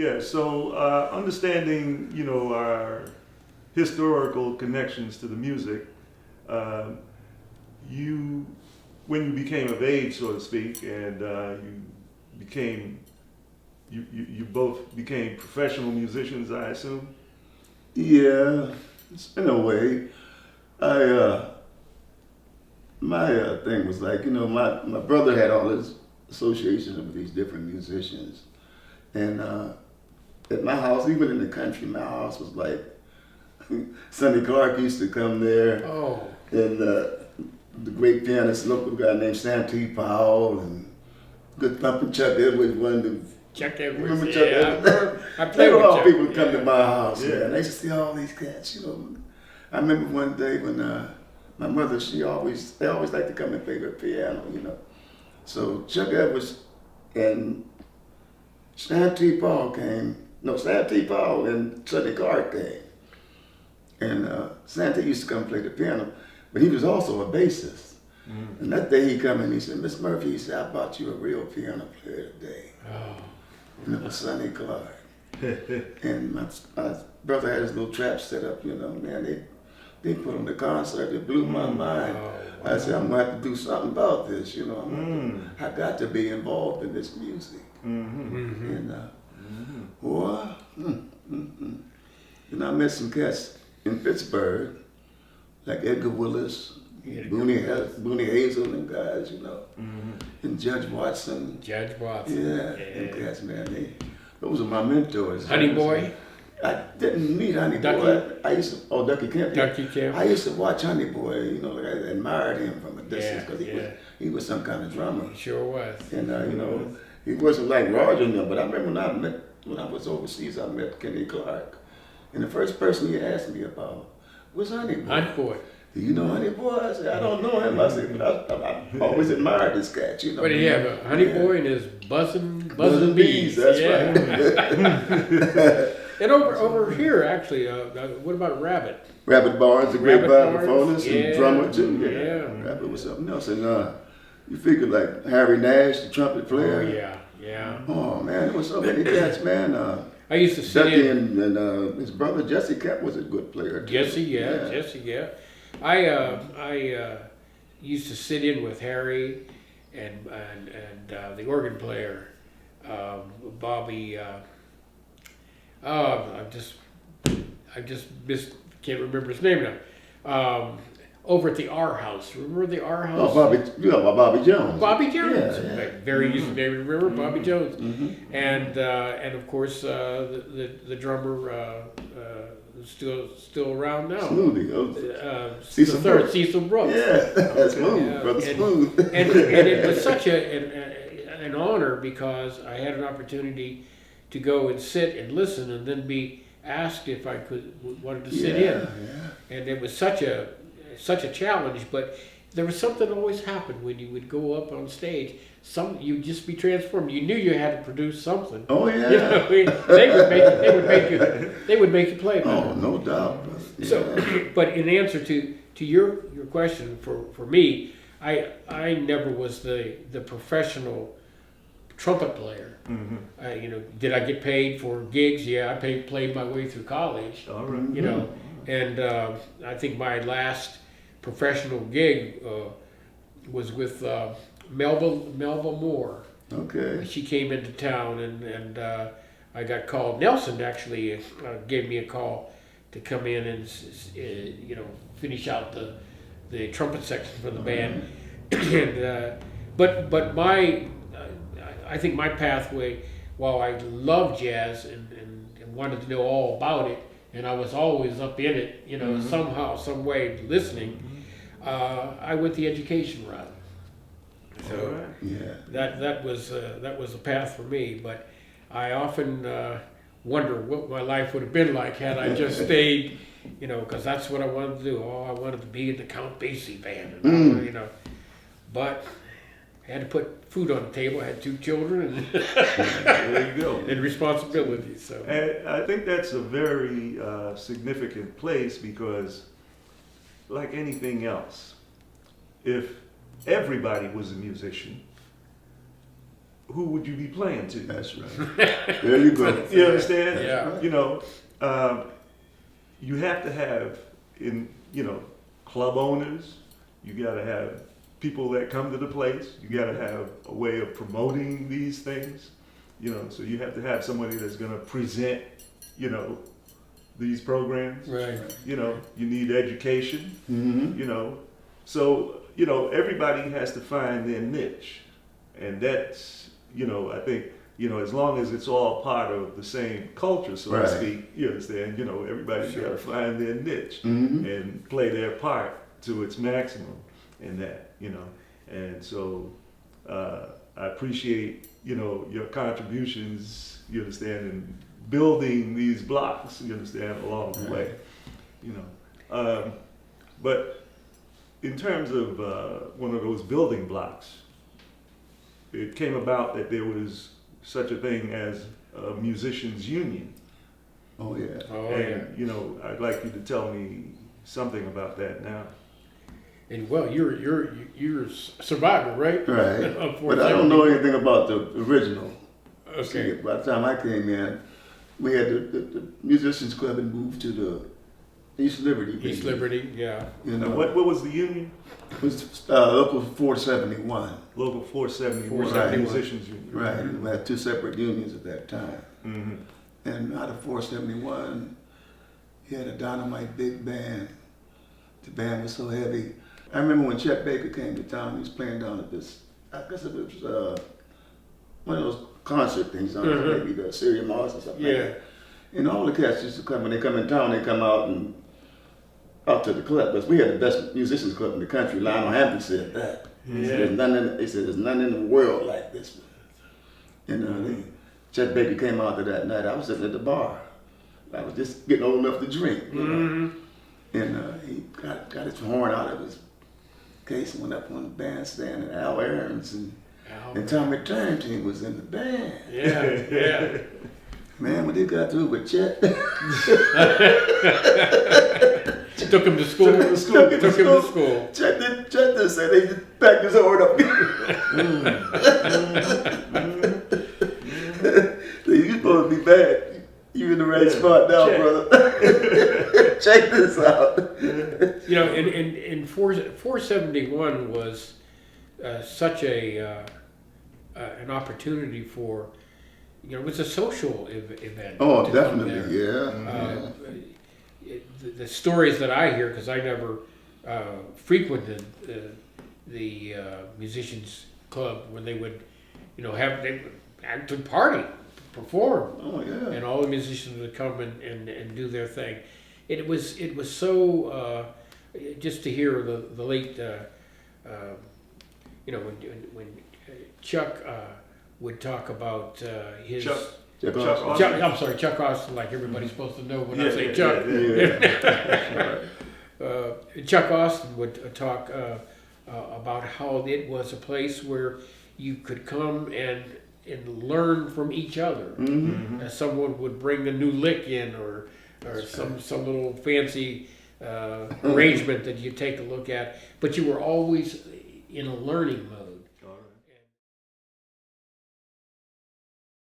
Yeah, so understanding, our historical connections to the music, uh, you, when you became of age, so to speak, and became, you both became professional musicians, I assume? Yeah, in a way. I my thing was like, my brother had all his associations with these different musicians, and at my house, even in the country, my house was like Sonny Clark used to come there, Oh, and the great pianist, local guy named Santee Powell, and good thumping Chuck Edwards, one of the Chuck Edwards. remember Yeah, Chuck Edwards? I They played were with all Chuck. people would come Yeah. to my house, Yeah. man. I used to see all these cats. I remember one day when my mother, they always liked to come and play the piano. So Chuck Edwards and Santee Powell and Sonny Clark came. And Santee used to come play the piano, but he was also a bassist. Mm. And that day he come in, he said, Miss Murphy, he said, I bought you a real piano player today. Oh, And it was Sonny Clark. And my brother had his little trap set up, man, they put on the concert, it blew my mind. wow. I said, I'm gonna have to do something about this, Mm. I got to be involved in this music. Mm-hmm. Mm-hmm. And Mm-hmm. boy, and I met some cats in Pittsburgh, like Edgar Willis, Booney Hazel and guys, Mm-hmm. and Judge Watson. Judge Watson. Yeah, them cats, man, those are my mentors. Honey Boy, I didn't meet Honey Ducky? Boy. I used to, Ducky Kente. Ducky Kemp. I used to watch Honey Boy, like I admired him from a distance because Yeah. he was some kind of drummer. He sure was. And, he wasn't like Roger and them, but I remember when I was overseas, I met Kenny Clark. And the first person he asked me about was Honey Boy. Honey Boy. Do you know Honey Boy? I said, I don't know him. I said, but I always admired this cat, What did he have? A Honey Yeah. Boy and his buzzing bees. That's yeah. right. And over here, actually, what about Rabbit? Rabbit Barnes, a great Rabbit Barnes, vibraphonist yeah, and drummer too. yeah. Rabbit was something else. And you figure like Harry Nash, the trumpet player. Oh, yeah. Oh man, there was so many cats, man. I used to sit Ducky in. and his brother Jesse Kemp was a good player too. Jesse, yeah. I used to sit in with Harry and the organ player, Bobby. I just can't remember his name now. Over at the R House. Remember the R House? Oh, Bobby Jones. Bobby Jones. Yeah. Very easy name to remember, Bobby Jones. Mm-hmm. And of course the drummer still around now. Smoothie. Cecil Third, Cecil Brooks. Yeah, that's Smooth, Yeah. brother And- Smooth. And it was such an honor because I had an opportunity to go and sit and listen and then be asked if I wanted to sit in. Yeah. And it was such a challenge, but there was something that always happened when you would go up on stage. You'd just be transformed. You knew you had to produce something. Oh yeah. You know, they would make you play better. Oh, no doubt. Yeah. So, but in answer to your question, for me, I never was the professional trumpet player. Mm-hmm. Did I get paid for gigs? Yeah, I played my way through college. All right. And I think my last professional gig was with Melba Moore. Okay. She came into town, and I got called. Nelson actually gave me a call to come in and finish out the trumpet section for the band. And but I think my pathway, while I love jazz and wanted to know all about it, and I was always up in it, somehow, some way listening, I went the education route. So Yeah. that was a path for me. But I often wonder what my life would have been like had I just stayed, because that's what I wanted to do. Oh, I wanted to be in the Count Basie band, and but I had to put food on the table. I had 2 children and, There you go. and responsibilities. So And I think that's a very significant place because, like anything else, if everybody was a musician, who would you be playing to? That's right. There you go. You understand? Yeah. You know, you have to have club owners. You got to have people that come to the place. You got to have a way of promoting these things. You know, so you have to have somebody that's going to present, these programs. Right. You know, you need education. Mm-hmm. So everybody has to find their niche, and that's I think as long as it's all part of the same culture, so Right. to speak, you understand. Everybody's got to find their niche Mm-hmm. and play their part to its maximum in that. And so I appreciate your contributions. You understand, in building these blocks. You understand, along the way. But in terms of one of those building blocks, it came about that there was such a thing as a musicians union. Oh yeah. Oh, And I'd like you to tell me something about that now. And well, you're a survivor, right? Right. Of But I don't know 470. anything about the original. Okay. See, by the time I came in, we had the Musicians Club and moved to the East Liberty. East Liberty, yeah. You Now, know, what was the union? it was local 471. Local 471, 471. Musicians Union. Right. We had two separate unions at that time. Mm-hmm. And out of 471, he had a dynamite big band. The band was so heavy. I remember when Chet Baker came to town, he was playing down at this, I guess it was one of those concert things, maybe the Syria Mars or something. Yeah. Like that. And all the cats used to come, when they come in town, they come out to the club. Because we had the best musicians club in the country. Lionel Hampton said that. He said, there's none in the world like this one. Chet Baker came out to that night. I was sitting at the bar. I was just getting old enough to drink. And he got his horn out of his case and went up on the bandstand, and Al Aarons and Tommy Turntine was in the band. Yeah, yeah. Man, when they got through with Chet, Took him to school. Took him to school. Chet didn't say, they just packed his horn up. So you supposed to be bad. You in the right spot now, Check. brother. Check this out. In 471 was such an opportunity for, it was a social event. Oh, to come definitely, there. yeah. The stories that I hear, because I never frequented the musicians club, where they would, they actually party, perform, Oh, yeah. and all the musicians would come and do their thing. It was so just to hear the late when Chuck would talk about his. Chuck Austin. I'm sorry, Chuck Austin, like everybody's supposed to know when I say Yeah, Chuck. yeah. Chuck Austin would talk about how it was a place where you could come and learn from each other. Mm-hmm. Someone would bring a new lick in, or some little fancy arrangement that you take a look at, but you were always in a learning mode.